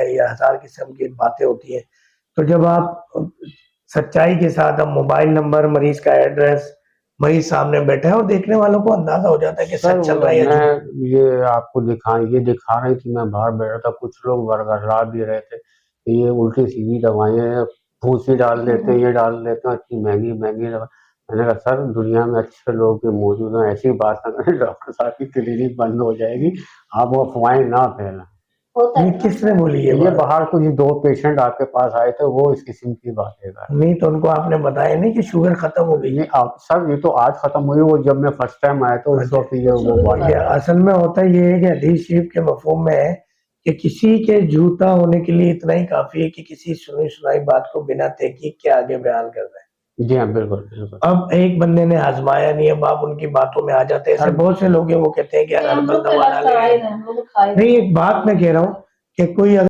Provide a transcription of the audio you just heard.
है या हजार किस्म की बातें होती हैं। तो जब आप सच्चाई के साथ अब मोबाइल नंबर, मरीज का एड्रेस, मरीज सामने बैठा है और देखने वालों को अंदाजा हो जाता है कि सर सच वो चल रहा है या झूठ। मैं ये आपको ये दिखा रही थी, मैं बाहर बैठा था, कुछ लोग बरगरा भी रहे थे कि ये उल्टी सीधी दवाइयाँ फूसी डाल देते हैं, ये डाल देते हैं, इतनी महंगी महंगी दवा। मैंने कहा सर दुनिया में अच्छे लोग भी मौजूद हैं, ऐसी बात ना करें, डॉक्टर साहब की क्लिनिक बंद हो जाएगी, आप वो अफवाहें ना फैलाएं। ये किसने बोली ये ये बात? बाहर कुछ 2 पेशेंट आपके पास आए थे, वो इस किस्म की बातें कर रहे नहीं तो उनको आपने बताया नहीं कि शुगर खत्म हो गई? हैं। ये आप सर ये तो आज खत्म हुई, वो जब मैं फर्स्ट टाइम आया था उस वक्त ये वो बात ये असल में होता ये है कि हदीस शरीफ के मफहूम में है कि किसी के झूठा होने के लिए इतना ही काफी है कि किसी सुनी सुनाई बात को बिना तहकीक के आगे बयान कर रहे हैं। जी हाँ, बिल्कुल बिल्कुल। अब एक बंदे ने आजमाया नहीं, अब आप उनकी बातों में आ जाते हैं। ऐसे बहुत से लोग हैं वो कहते हैं कि यार हर्बल दवा डालें। नहीं, एक बात मैं कह रहा हूँ कि कोई